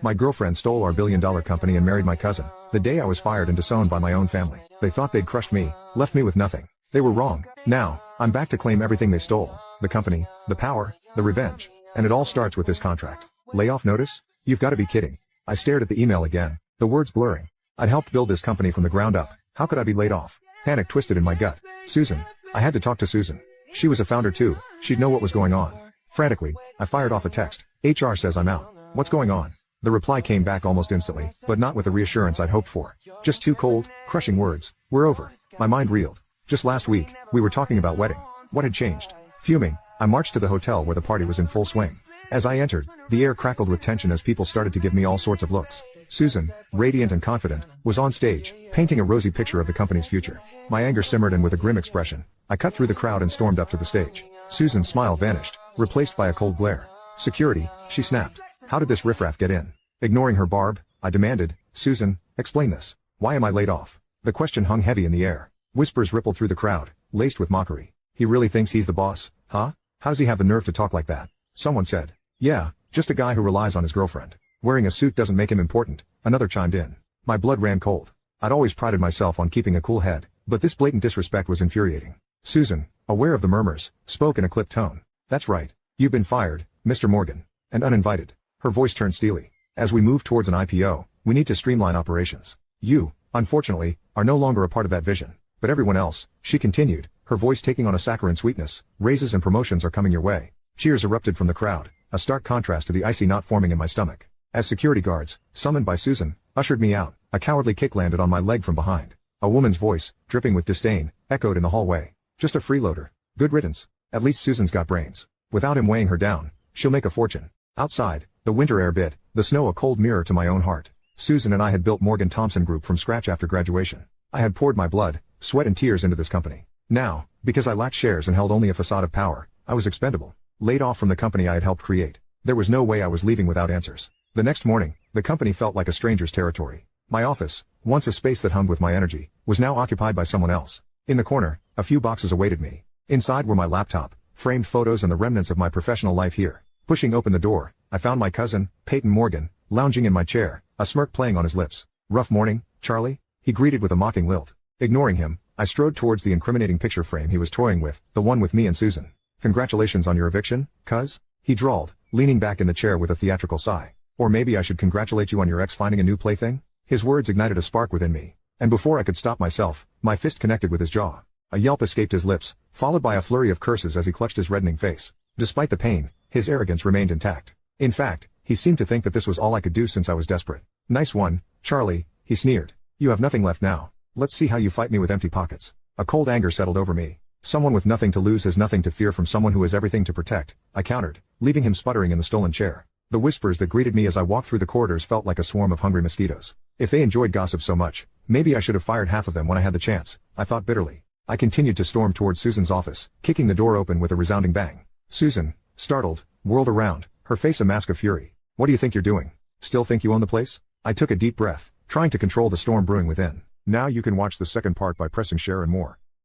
My girlfriend stole our billion-dollar company and married my cousin. The day I was fired and disowned by my own family. They thought they'd crushed me, left me with nothing. They were wrong. Now, I'm back to claim everything they stole. The company, the power, the revenge. And it all starts with this contract. Layoff notice? You've got to be kidding. I stared at the email again, the words blurring. I'd helped build this company from the ground up. How could I be laid off? Panic twisted in my gut. Susan. I had to talk to Susan. She was a founder too. She'd know what was going on. Frantically, I fired off a text. HR says I'm out. What's going on? The reply came back almost instantly, but not with the reassurance I'd hoped for. Just two cold, crushing words. We're over. My mind reeled. Just last week, we were talking about wedding. What had changed? Fuming, I marched to the hotel where the party was in full swing. As I entered, the air crackled with tension as people started to give me all sorts of looks. Susan, radiant and confident, was on stage, painting a rosy picture of the company's future. My anger simmered, and with a grim expression, I cut through the crowd and stormed up to the stage. Susan's smile vanished, replaced by a cold glare. Security, she snapped. How did this riffraff get in? Ignoring her barb, I demanded, Susan, explain this. Why am I laid off? The question hung heavy in the air. Whispers rippled through the crowd, laced with mockery. He really thinks he's the boss, huh? How does he have the nerve to talk like that? Someone said. Yeah, just a guy who relies on his girlfriend. Wearing a suit doesn't make him important, another chimed in. My blood ran cold. I'd always prided myself on keeping a cool head, but this blatant disrespect was infuriating. Susan, aware of the murmurs, spoke in a clipped tone. That's right. You've been fired, Mr. Morgan. And uninvited. Her voice turned steely. As we move towards an IPO, we need to streamline operations. You, unfortunately, are no longer a part of that vision. But everyone else, she continued, her voice taking on a saccharine sweetness, raises and promotions are coming your way. Cheers erupted from the crowd, a stark contrast to the icy knot forming in my stomach. As security guards, summoned by Susan, ushered me out, a cowardly kick landed on my leg from behind. A woman's voice, dripping with disdain, echoed in the hallway. Just a freeloader. Good riddance. At least Susan's got brains. Without him weighing her down, she'll make a fortune. Outside, the winter air bit, the snow a cold mirror to my own heart. Susan and I had built Morgan Thompson Group from scratch after graduation. I had poured my blood, sweat and tears into this company. Now, because I lacked shares and held only a facade of power, I was expendable. Laid off from the company I had helped create. There was no way I was leaving without answers. The next morning, the company felt like a stranger's territory. My office, once a space that hummed with my energy, was now occupied by someone else. In the corner, a few boxes awaited me. Inside were my laptop, framed photos and the remnants of my professional life here. Pushing open the door, I found my cousin, Peyton Morgan, lounging in my chair, a smirk playing on his lips. Rough morning, Charlie? He greeted with a mocking lilt. Ignoring him, I strode towards the incriminating picture frame he was toying with, the one with me and Susan. Congratulations on your eviction, cuz? He drawled, leaning back in the chair with a theatrical sigh. Or maybe I should congratulate you on your ex finding a new plaything? His words ignited a spark within me. And before I could stop myself, my fist connected with his jaw. A yelp escaped his lips, followed by a flurry of curses as he clutched his reddening face. Despite the pain, his arrogance remained intact. In fact, he seemed to think that this was all I could do since I was desperate. Nice one, Charlie, he sneered. You have nothing left now. Let's see how you fight me with empty pockets. A cold anger settled over me. Someone with nothing to lose has nothing to fear from someone who has everything to protect, I countered, leaving him sputtering in the stolen chair. The whispers that greeted me as I walked through the corridors felt like a swarm of hungry mosquitoes. If they enjoyed gossip so much, maybe I should have fired half of them when I had the chance, I thought bitterly. I continued to storm towards Susan's office, kicking the door open with a resounding bang. Susan, startled, whirled around, her face a mask of fury. What do you think you're doing? Still think you own the place? I took a deep breath, trying to control the storm brewing within. Now you can watch the second part by pressing share and more.